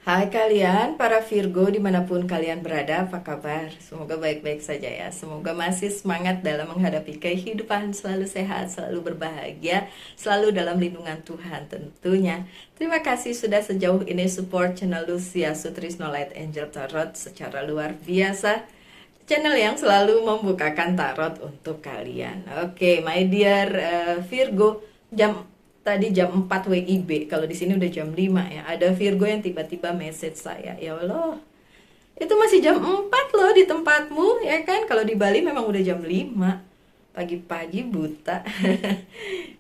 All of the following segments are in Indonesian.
Hai kalian, para Virgo dimanapun kalian berada, apa kabar? Semoga baik-baik saja ya. Semoga masih semangat dalam menghadapi kehidupan, selalu sehat, selalu berbahagia, selalu dalam lindungan Tuhan tentunya. Terima kasih sudah sejauh ini support channel Lucia Sutrisno Light Angel Tarot secara luar biasa. Channel yang selalu membukakan tarot untuk kalian. Oke, my dear Virgo, tadi jam 4 WIB, kalau di sini udah jam 5 ya. Ada Virgo yang tiba-tiba message saya, ya Allah, itu masih jam 4 loh di tempatmu, ya kan? Kalau di Bali memang udah jam 5. Pagi-pagi buta.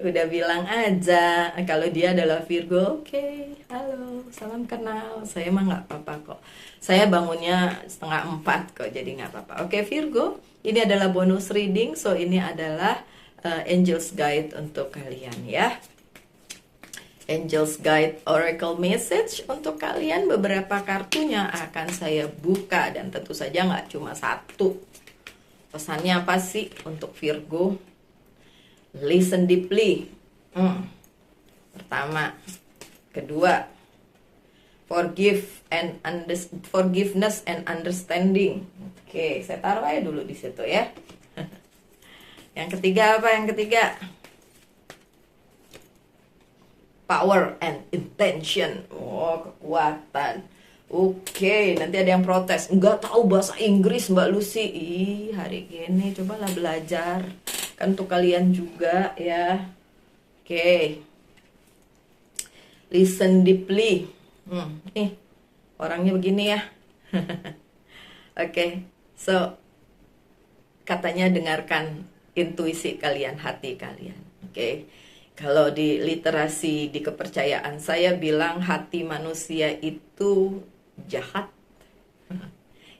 Udah bilang aja kalau dia adalah Virgo. Oke, halo, salam kenal. Saya mah nggak apa-apa kok. Saya bangunnya setengah 4 kok, jadi nggak apa-apa. Oke Virgo, ini adalah bonus reading. So ini adalah Angel's Guide untuk kalian ya. Angel's Guide Oracle Message untuk kalian. Beberapa kartunya akan saya buka dan tentu saja nggak cuma satu. Pesannya apa sih untuk Virgo? Listen deeply. Pertama, kedua, forgiveness and understanding. Oke, saya taruh aja dulu di situ ya. Yang ketiga apa? Yang ketiga, power and intention. Oh, kekuatan. Oke, nanti ada yang protes. Nggak tahu bahasa Inggris Mbak Lucy. Ih, hari gini cobalah belajar. Kan untuk kalian juga ya. Oke. Listen deeply. Nih, orangnya begini ya. Oke, so katanya dengarkan intuisi kalian, hati kalian. Oke. Kalau di literasi, di kepercayaan saya bilang hati manusia itu jahat.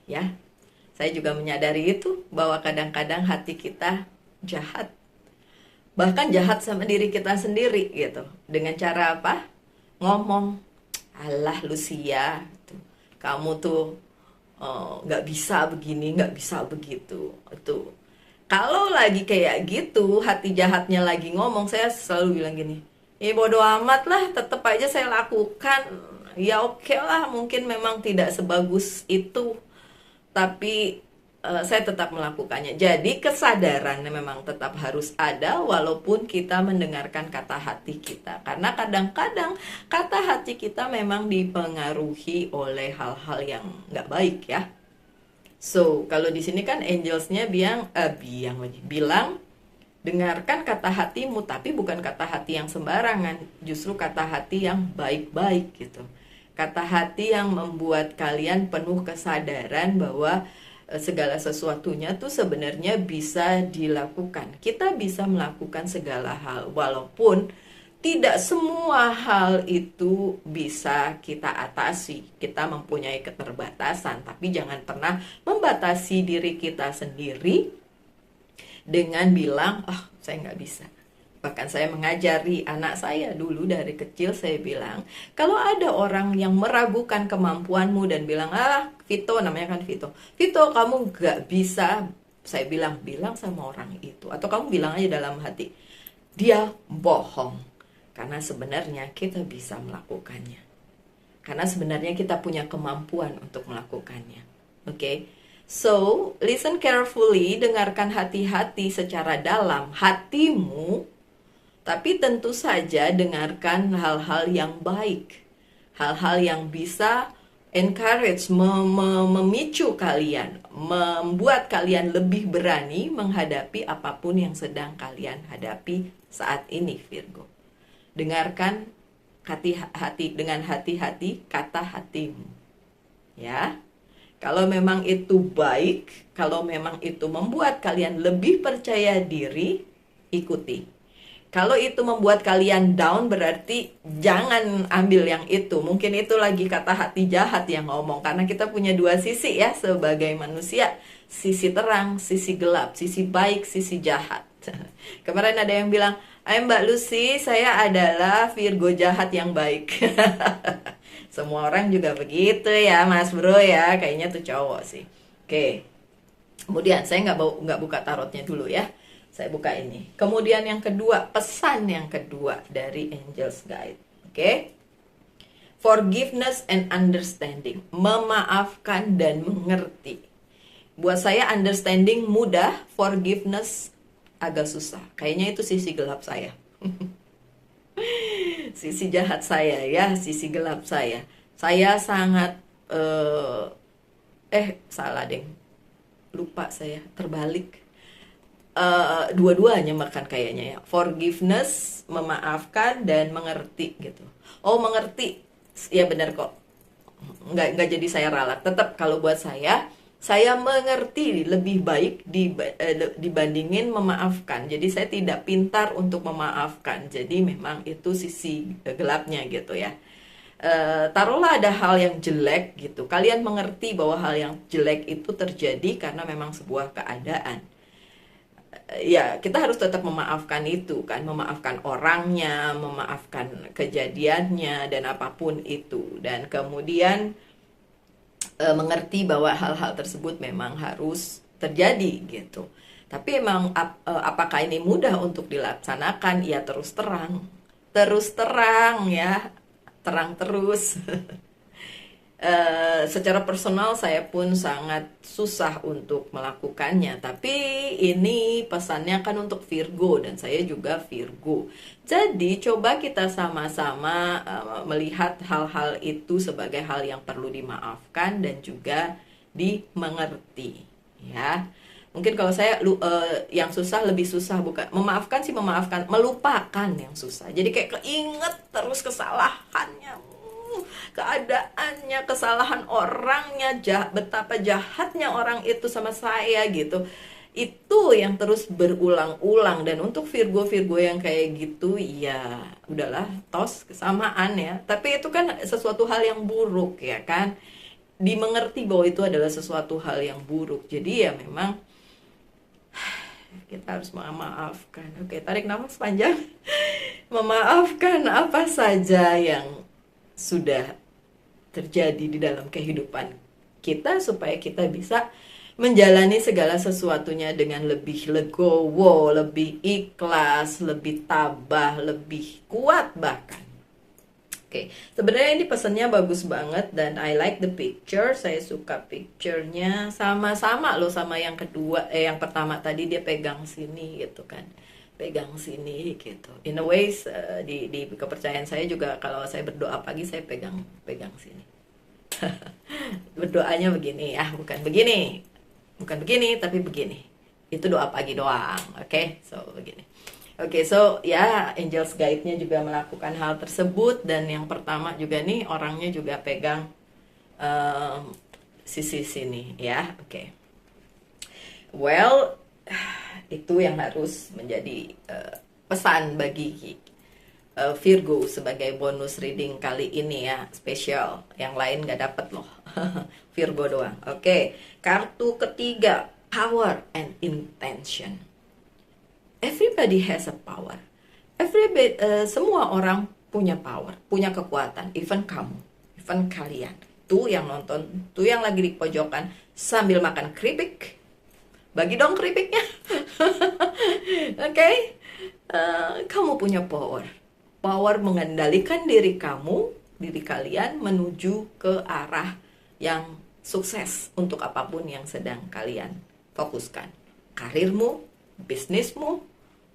Ya, saya juga menyadari itu, bahwa kadang-kadang hati kita jahat. Bahkan jahat sama diri kita sendiri gitu. Dengan cara apa? Ngomong, alah Lucia, kamu tuh nggak bisa begini, nggak bisa begitu. Itu kalau lagi kayak gitu, hati jahatnya lagi ngomong, saya selalu bilang gini, bodo amat lah, tetap aja saya lakukan. Ya oke lah, mungkin memang tidak sebagus itu, tapi saya tetap melakukannya. Jadi kesadaran memang tetap harus ada walaupun kita mendengarkan kata hati kita. Karena kadang-kadang kata hati kita memang dipengaruhi oleh hal-hal yang nggak baik ya. So, kalau di sini kan angelsnya bilang dengarkan kata hatimu, tapi bukan kata hati yang sembarangan, justru kata hati yang baik-baik gitu. Kata hati yang membuat kalian penuh kesadaran bahwa segala sesuatunya tuh sebenarnya bisa dilakukan. Kita bisa melakukan segala hal, walaupun tidak semua hal itu bisa kita atasi. Kita mempunyai keterbatasan, tapi jangan pernah membatasi diri kita sendiri dengan bilang, saya nggak bisa. Bahkan saya mengajari anak saya dulu dari kecil, saya bilang, kalau ada orang yang meragukan kemampuanmu dan bilang, Vito, namanya kan Vito, kamu nggak bisa, saya bilang sama orang itu, atau kamu bilang aja dalam hati, dia bohong. Karena sebenarnya kita bisa melakukannya. Karena sebenarnya kita punya kemampuan untuk melakukannya. Oke? So, listen carefully, dengarkan hati-hati secara dalam hatimu, tapi tentu saja dengarkan hal-hal yang baik. Hal-hal yang bisa encourage, memicu kalian, membuat kalian lebih berani menghadapi apapun yang sedang kalian hadapi saat ini, Virgo. Dengarkan hati-hati, dengan hati-hati kata hatimu. Ya. Kalau memang itu baik, kalau memang itu membuat kalian lebih percaya diri, ikuti. Kalau itu membuat kalian down, berarti jangan ambil yang itu. Mungkin itu lagi kata hati jahat yang ngomong. Karena kita punya dua sisi ya sebagai manusia. Sisi terang, sisi gelap, sisi baik, sisi jahat. Kemarin ada yang bilang, Mbak Lucy, saya adalah Virgo jahat yang baik. Semua orang juga begitu ya Mas Bro ya. Kayaknya tuh cowok sih. Oke. Kemudian saya nggak buka tarotnya dulu ya. Saya buka ini. Kemudian yang kedua, pesan yang kedua dari Angel's Guide. Oke. Forgiveness and understanding, memaafkan dan mengerti. Buat saya understanding mudah, forgiveness agak susah. Kayaknya itu sisi gelap saya. Sisi jahat saya ya, sisi gelap saya. Saya sangat salah deh. Lupa saya, terbalik. Dua-duanya makan kayaknya ya. Forgiveness, memaafkan dan mengerti gitu. Oh, mengerti. Ya benar kok. Nggak jadi saya ralat. Tetap kalau buat saya mengerti lebih baik dibandingin memaafkan. Jadi saya tidak pintar untuk memaafkan. Jadi memang itu sisi gelapnya gitu ya. Taruhlah ada hal yang jelek gitu. Kalian mengerti bahwa hal yang jelek itu terjadi karena memang sebuah keadaan. Ya, kita harus tetap memaafkan itu kan, memaafkan orangnya, memaafkan kejadiannya dan apapun itu. Dan kemudian mengerti bahwa hal-hal tersebut memang harus terjadi gitu. Tapi emang apakah ini mudah untuk dilaksanakan? Ya terus terang ya, terang terus. Secara personal saya pun sangat susah untuk melakukannya. Tapi ini pesannya kan untuk Virgo dan saya juga Virgo. Jadi coba kita sama-sama melihat hal-hal itu sebagai hal yang perlu dimaafkan dan juga dimengerti, ya. Mungkin kalau saya yang susah, lebih susah bukan memaafkan sih, memaafkan, melupakan yang susah. Jadi kayak keinget terus kesalahannya, keadaannya, kesalahan orangnya, betapa jahatnya orang itu sama saya gitu. Itu yang terus berulang-ulang. Dan untuk Virgo-Virgo yang kayak gitu, ya udahlah, tos kesamaan ya. Tapi itu kan sesuatu hal yang buruk ya kan. Dimengerti bahwa itu adalah sesuatu hal yang buruk. Jadi ya memang kita harus memaafkan. Oke, tarik nafas panjang. Memaafkan apa saja yang sudah terjadi di dalam kehidupan kita supaya kita bisa menjalani segala sesuatunya dengan lebih legowo, lebih ikhlas, lebih tabah, lebih kuat bahkan. Oke, sebenarnya ini pesannya bagus banget dan I like the picture. Saya suka picture-nya, sama-sama loh sama yang kedua, yang pertama tadi dia pegang sini gitu kan. Pegang sini gitu. In a ways di kepercayaan saya juga kalau saya berdoa pagi saya pegang sini. Berdoanya begini ya, bukan begini tapi begini. Itu doa pagi doang. Oke, so begini. Oke, so ya angels guide-nya juga melakukan hal tersebut. Dan yang pertama juga nih orangnya juga pegang sisi sini ya. Oke. Well, itu yang harus menjadi pesan bagi Virgo sebagai bonus reading kali ini ya, spesial. Yang lain gak dapet loh. Virgo doang. Oke, kartu ketiga, power and intention. Everybody has a power. Semua orang punya power, punya kekuatan. Even kamu, even kalian. Tuh yang nonton, tuh yang lagi di pojokan sambil makan keripik. Bagi dong keripiknya. Oke. Kamu punya power. Power mengendalikan diri kamu, diri kalian menuju ke arah yang sukses untuk apapun yang sedang kalian fokuskan. Karirmu, bisnismu,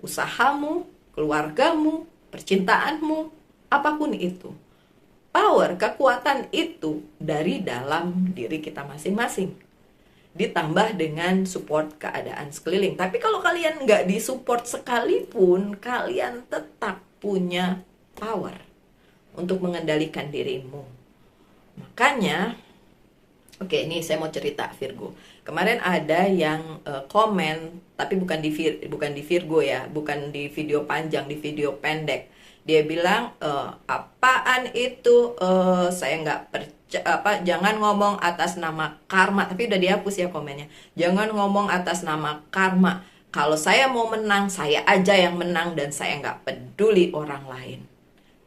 usahamu, keluargamu, percintaanmu, apapun itu. Power, kekuatan itu dari dalam diri kita masing-masing. Ditambah dengan support keadaan sekeliling. Tapi kalau kalian nggak disupport sekalipun, kalian tetap punya power untuk mengendalikan dirimu. Makanya, oke, ini saya mau cerita Virgo. Kemarin ada yang komen, tapi bukan di Virgo ya, bukan di video panjang, di video pendek. Dia bilang, apaan itu? Saya nggak percaya. Jangan ngomong atas nama karma. Tapi udah dihapus ya komennya. Jangan ngomong atas nama karma. Kalau saya mau menang, saya aja yang menang dan saya nggak peduli orang lain.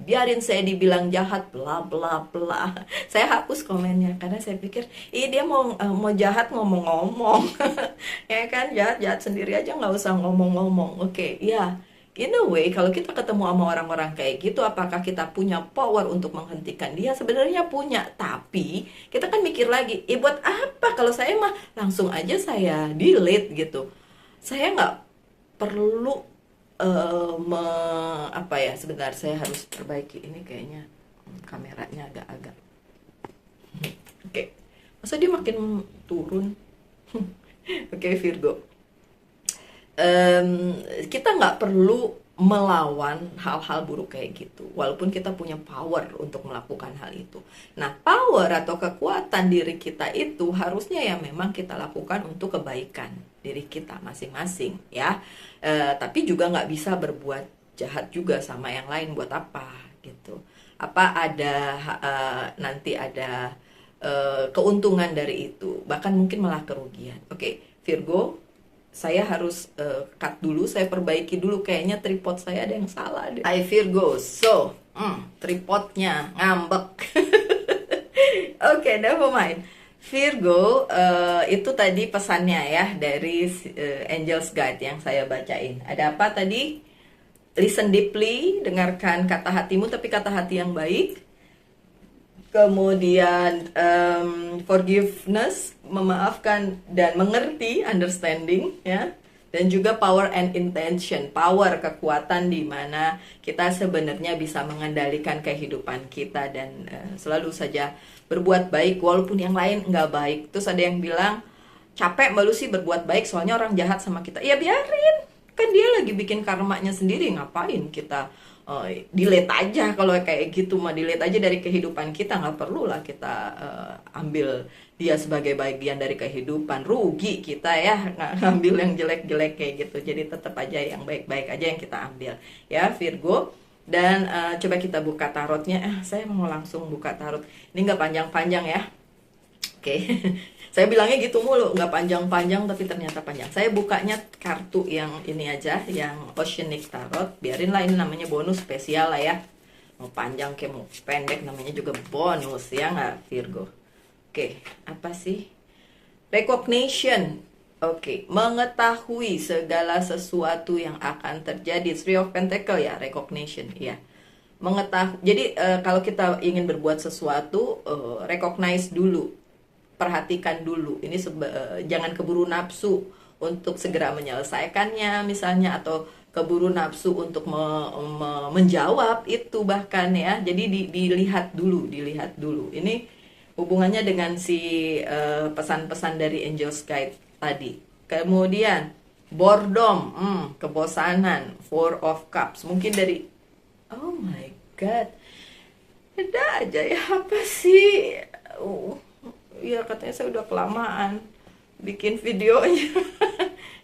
Biarin saya dibilang jahat, bla bla bla. Saya hapus komennya karena saya pikir, dia mau jahat ngomong-ngomong. Ya kan, jahat sendiri aja nggak usah ngomong-ngomong. Oke, ya in a way, kalau kita ketemu sama orang-orang kayak gitu, apakah kita punya power untuk menghentikan dia? Sebenarnya punya, tapi kita kan mikir lagi, buat apa? Kalau saya mah langsung aja saya delete gitu. Saya nggak perlu apa ya, sebentar, saya harus perbaiki ini kayaknya kameranya agak-agak. Oke, masa dia makin turun? Oke, Virgo. Kita nggak perlu melawan hal-hal buruk kayak gitu, walaupun kita punya power untuk melakukan hal itu. Nah, power atau kekuatan diri kita itu harusnya ya memang kita lakukan untuk kebaikan diri kita masing-masing ya. Tapi juga nggak bisa berbuat jahat juga sama yang lain, buat apa gitu. Apa ada nanti ada keuntungan dari itu, bahkan mungkin malah kerugian. Oke, Virgo, saya harus cut dulu, saya perbaiki dulu, kayaknya tripod saya ada yang salah deh. Hai Virgo, so tripodnya ngambek. Oke, never mind. Virgo, itu tadi pesannya ya dari Angel's Guide yang saya bacain. Ada apa tadi? Listen deeply, dengarkan kata hatimu tapi kata hati yang baik. Kemudian forgiveness, memaafkan dan mengerti, understanding ya. Dan juga power and intention, power, kekuatan di mana kita sebenarnya bisa mengendalikan kehidupan kita dan selalu saja berbuat baik walaupun yang lain nggak baik. Terus ada yang bilang, capek Mbak Lucy berbuat baik soalnya orang jahat sama kita. Ya biarin, kan dia lagi bikin karmanya sendiri, ngapain kita delete aja. Kalau kayak gitu mah delete aja dari kehidupan kita, nggak perlu lah kita ambil dia sebagai bagian dari kehidupan. Rugi kita ya ngambil yang jelek-jelek kayak gitu. Jadi tetap aja yang baik-baik aja yang kita ambil ya Virgo. Dan coba kita buka tarotnya. Saya mau langsung buka tarot, ini nggak panjang-panjang ya. Oke. Saya bilangnya gitu mulu, nggak panjang-panjang tapi ternyata panjang. Saya bukanya kartu yang ini aja, yang Oceanic Tarot. Biarin lah, ini namanya bonus spesial lah ya. Mau panjang kayak mau pendek, namanya juga bonus ya nggak Virgo? Oke, apa sih? Recognition. Oke, mengetahui segala sesuatu yang akan terjadi. Three of Pentacle ya, recognition ya. Mengetahui. Jadi kalau kita ingin berbuat sesuatu, recognize dulu. Perhatikan dulu, ini jangan keburu nafsu untuk segera menyelesaikannya misalnya, atau keburu nafsu untuk menjawab itu bahkan ya. Jadi dilihat dulu. Ini hubungannya dengan si pesan-pesan dari Angel's Guide tadi. Kemudian boredom, kebosanan, Four of Cups, mungkin dari oh my god, ada aja ya, apa sih? Ya katanya saya udah kelamaan bikin videonya.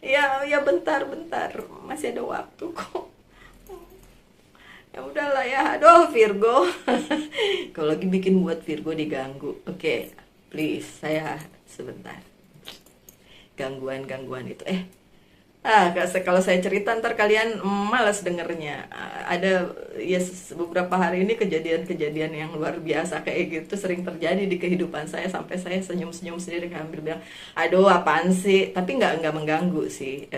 ya bentar, masih ada waktu kok. Ya udahlah ya, aduh Virgo. Kalau lagi bikin buat Virgo diganggu. Oke, please, saya sebentar. Gangguan itu. Kalau saya cerita ntar kalian malas dengernya. Ada ya beberapa hari ini kejadian yang luar biasa kayak gitu sering terjadi di kehidupan saya, sampai saya senyum-senyum sendiri, hampir bilang, aduh apaan sih? Tapi nggak mengganggu sih,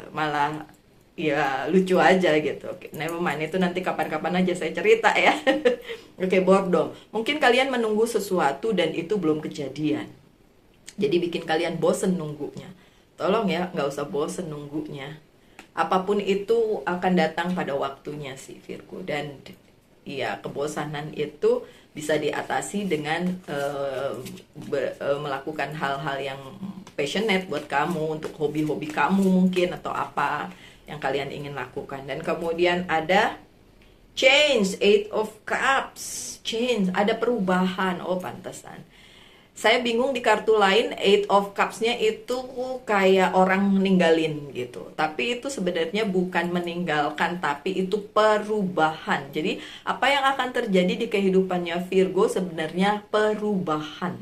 malah ya lucu aja gitu. Oke, never mind, itu nanti kapan-kapan aja saya cerita ya. Oke, boredom. Mungkin kalian menunggu sesuatu dan itu belum kejadian. Jadi bikin kalian bosen nunggunya. Tolong ya, nggak usah bosen nunggunya. Apapun itu akan datang pada waktunya sih Virgo. Dan ya kebosanan itu bisa diatasi dengan melakukan hal-hal yang passionate buat kamu, untuk hobi-hobi kamu mungkin, atau apa yang kalian ingin lakukan. Dan kemudian ada change, Eight of Cups, change, ada perubahan. Oh pantesan saya bingung, di kartu lain Eight of Cups-nya itu kayak orang meninggalin gitu. Tapi itu sebenarnya bukan meninggalkan, tapi itu perubahan. Jadi apa yang akan terjadi di kehidupannya Virgo sebenarnya perubahan.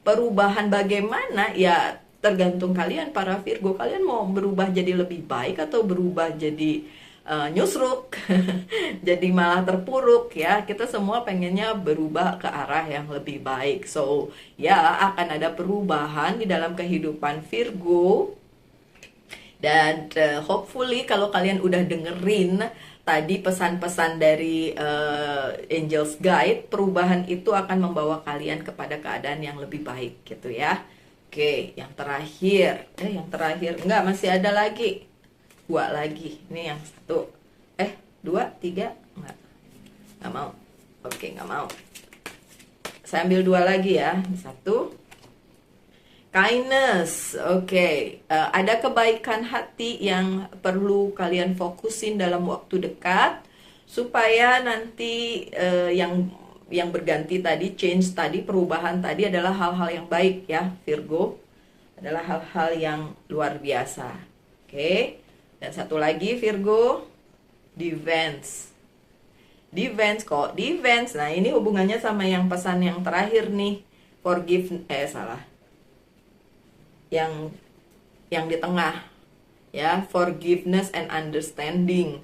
Perubahan bagaimana? Ya tergantung kalian para Virgo. Kalian mau berubah jadi lebih baik atau berubah jadi nyusruk, jadi malah terpuruk ya. Kita semua pengennya berubah ke arah yang lebih baik. So ya akan ada perubahan di dalam kehidupan Virgo Dan hopefully kalau kalian udah dengerin tadi pesan-pesan dari Angel's Guide, perubahan itu akan membawa kalian kepada keadaan yang lebih baik gitu ya. Oke, yang terakhir. Yang terakhir. Enggak, masih ada lagi. Dua lagi. Ini yang satu. Dua, tiga. Enggak mau. Oke, enggak mau. Saya ambil dua lagi ya. Satu. Kindness, oke. Ada kebaikan hati yang perlu kalian fokusin dalam waktu dekat supaya nanti yang berganti tadi, change tadi, perubahan tadi adalah hal-hal yang baik ya, Virgo. Adalah hal-hal yang luar biasa. Oke. Dan satu lagi Virgo, defense. Defense kok, defense. Nah, ini hubungannya sama yang pesan yang terakhir nih. Yang di tengah ya, forgiveness and understanding.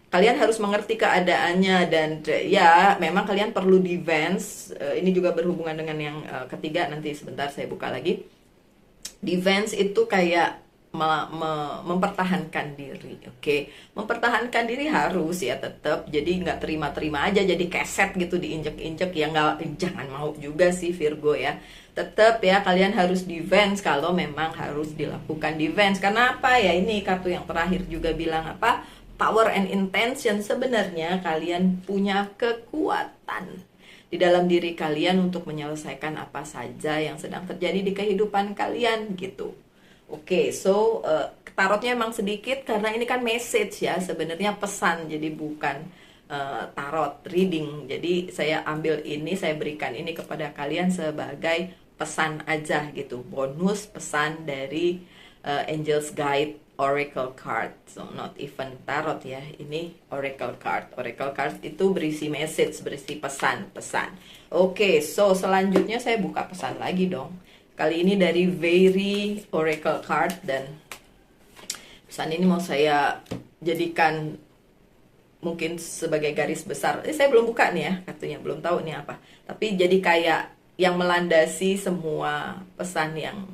Kalian harus mengerti keadaannya dan ya memang kalian perlu defense. Ini juga berhubungan dengan yang ketiga, nanti sebentar saya buka lagi. Defense itu kayak mempertahankan diri, oke. Mempertahankan diri harus ya tetap, jadi nggak terima-terima aja jadi keset gitu diinjek-injek ya, nggak, jangan mau juga sih Virgo ya. Tetap ya kalian harus defense kalau memang harus dilakukan defense. Karena apa ya, ini kartu yang terakhir juga bilang apa, power and intention. Sebenarnya kalian punya kekuatan di dalam diri kalian untuk menyelesaikan apa saja yang sedang terjadi di kehidupan kalian gitu. Oke, so tarotnya emang sedikit karena ini kan message ya, sebenarnya pesan, jadi bukan tarot reading. Jadi saya ambil ini, saya berikan ini kepada kalian sebagai pesan aja gitu, bonus pesan dari Angel's Guide Oracle card. So not even tarot ya, ini Oracle card. Oracle card itu berisi message, berisi pesan-pesan. Oke, so selanjutnya saya buka pesan lagi dong. Kali ini dari Very Oracle card, dan pesan ini mau saya jadikan mungkin sebagai garis besar. Saya belum buka nih ya, kartunya belum tahu nih apa. Tapi jadi kayak yang melandasi semua pesan yang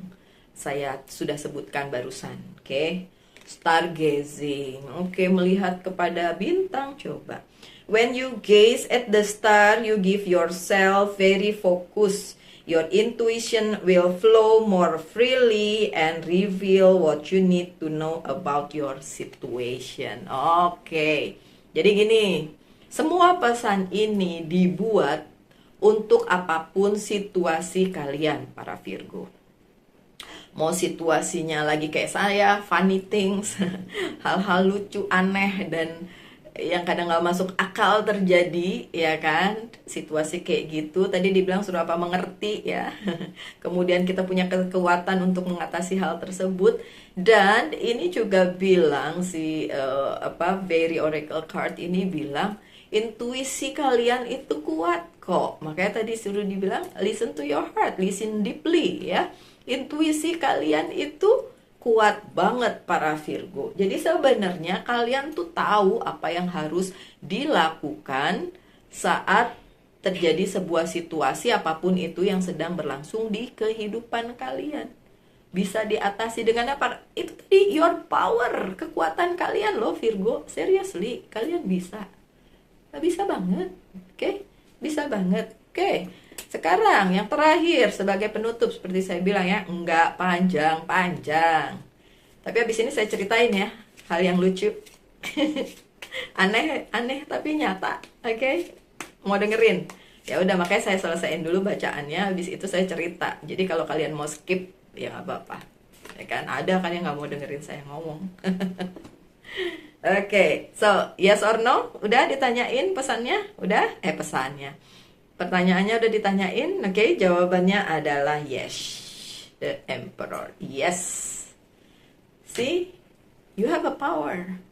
saya sudah sebutkan barusan. Oke. Stargazing. Oke, melihat kepada bintang, coba. When you gaze at the star, you give yourself very focused. Your intuition will flow more freely and reveal what you need to know about your situation. Oke. Jadi gini, semua pesan ini dibuat untuk apapun situasi kalian para Virgo. Mau situasinya lagi kayak saya, funny things, hal-hal lucu, aneh, dan yang kadang gak masuk akal terjadi, ya kan, situasi kayak gitu. Tadi dibilang suruh apa, mengerti ya. Kemudian kita punya kekuatan untuk mengatasi hal tersebut. Dan ini juga bilang si Very Oracle card ini bilang intuisi kalian itu kuat kok. Makanya tadi suruh dibilang listen to your heart, listen deeply ya. Intuisi kalian itu kuat banget para Virgo. Jadi sebenarnya kalian tuh tahu apa yang harus dilakukan saat terjadi sebuah situasi apapun itu yang sedang berlangsung di kehidupan kalian. Bisa diatasi dengan apa? Itu tadi your power, kekuatan kalian loh Virgo. Seriously, kalian bisa. Bisa banget. Oke? Bisa banget. Oke. Sekarang yang terakhir sebagai penutup, seperti saya bilang ya, enggak panjang-panjang. Tapi habis ini saya ceritain ya hal yang lucu. Aneh tapi nyata. Oke? Mau dengerin? Ya udah, makanya saya selesaiin dulu bacaannya, habis itu saya cerita. Jadi kalau kalian mau skip ya nggak apa-apa. Ya kan, ada kan yang nggak mau dengerin saya ngomong. Oke, so yes or no? Udah ditanyain pesannya? Udah? Pesannya. Pertanyaannya udah ditanyain, oke? Jawabannya adalah yes. The Emperor, yes. See, you have a power.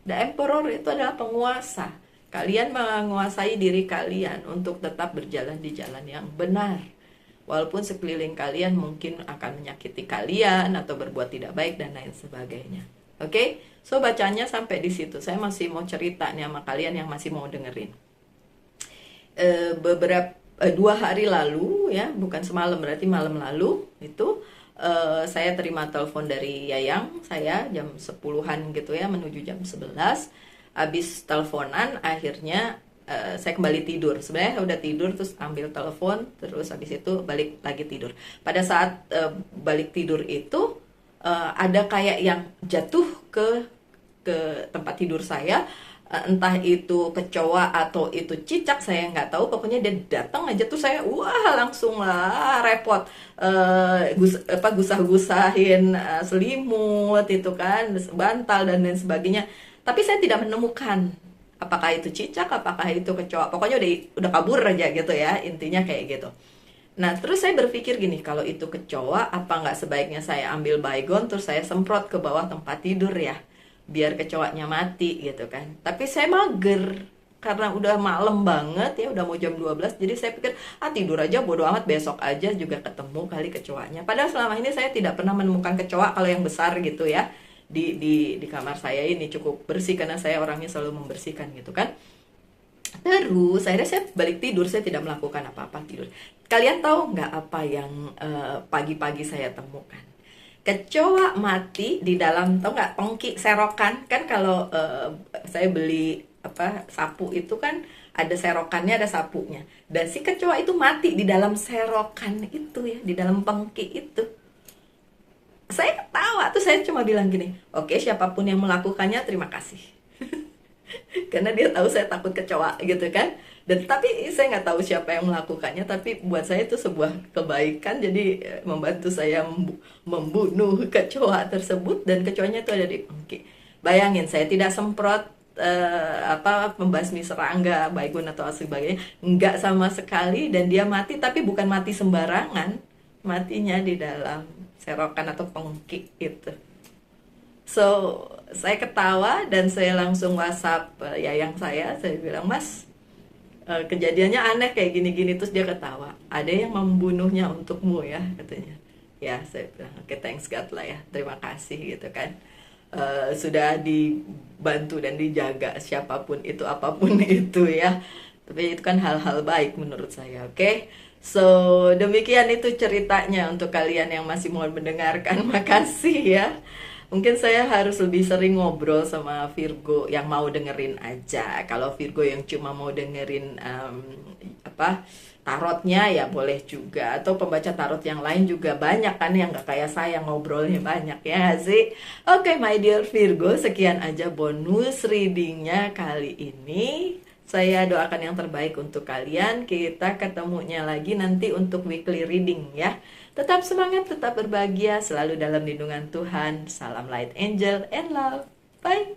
The Emperor itu adalah penguasa. Kalian menguasai diri kalian untuk tetap berjalan di jalan yang benar. Walaupun sekeliling kalian mungkin akan menyakiti kalian atau berbuat tidak baik dan lain sebagainya. Oke? So bacanya sampai di situ. Saya masih mau cerita nih sama kalian yang masih mau dengerin. Beberapa 2 hari lalu ya, bukan semalam, berarti malam lalu itu saya terima telepon dari Yayang saya jam 10-an gitu ya, menuju jam 11. Habis teleponan akhirnya saya kembali tidur. Sebenarnya udah tidur terus ambil telepon, terus habis itu balik lagi tidur. Pada saat balik tidur itu ada kayak yang jatuh ke tempat tidur saya. Entah itu kecoa atau itu cicak, saya nggak tahu, pokoknya dia datang aja tuh saya wah langsung lah repot, gusah-gusahin selimut itu kan, bantal dan lain sebagainya, tapi saya tidak menemukan apakah itu cicak, apakah itu kecoa, pokoknya udah kabur aja gitu ya, intinya kayak gitu. Nah, terus saya berpikir gini, kalau itu kecoa, apa nggak sebaiknya saya ambil baygon, terus saya semprot ke bawah tempat tidur ya, biar kecoanya mati gitu kan. Tapi saya mager, karena udah malam banget ya, udah mau jam 12, jadi saya pikir, tidur aja, bodo amat, besok aja juga ketemu kali kecoanya. Padahal selama ini saya tidak pernah menemukan kecoa kalau yang besar gitu ya, di kamar saya ini cukup bersih, karena saya orangnya selalu membersihkan gitu kan. Terus akhirnya saya balik tidur, saya tidak melakukan apa-apa, tidur. Kalian tahu nggak apa yang pagi-pagi saya temukan? Kecoa mati di dalam, tau nggak, tongki serokan kan, kalau saya beli sapu itu kan ada serokannya, ada sapunya, dan si kecoa itu mati di dalam serokan itu ya, di dalam tongki itu. Saya ketawa tuh, saya cuma bilang gini, oke, siapapun yang melakukannya terima kasih. Karena dia tahu saya takut kecoa gitu kan, dan tapi saya nggak tahu siapa yang melakukannya, tapi buat saya itu sebuah kebaikan, jadi membantu saya membunuh kecoa tersebut, dan kecoanya itu ada di pengki. Bayangin, saya tidak semprot pembasmi serangga, baygon atau sebagainya, nggak sama sekali, dan dia mati, tapi bukan mati sembarangan, matinya di dalam serokan atau pengki itu. So, saya ketawa dan saya langsung WhatsApp Yayang saya bilang, Mas, kejadiannya aneh kayak gini-gini. Terus dia ketawa, ada yang membunuhnya untukmu ya, katanya. Ya, saya bilang, oke, thanks God lah ya, terima kasih gitu kan. Sudah dibantu dan dijaga siapapun itu, apapun itu ya. Tapi itu kan hal-hal baik menurut saya, oke? So, demikian itu ceritanya untuk kalian yang masih mau mendengarkan. Makasih ya. Mungkin saya harus lebih sering ngobrol sama Virgo yang mau dengerin aja. Kalau Virgo yang cuma mau dengerin tarotnya ya boleh juga. Atau pembaca tarot yang lain juga banyak kan, yang gak kayak saya ngobrolnya banyak ya sih. Oke, my dear Virgo, sekian aja bonus readingnya kali ini. Saya doakan yang terbaik untuk kalian. Kita ketemunya lagi nanti untuk weekly reading ya. Tetap semangat, tetap berbahagia, selalu dalam lindungan Tuhan. Salam light angel and love. Bye.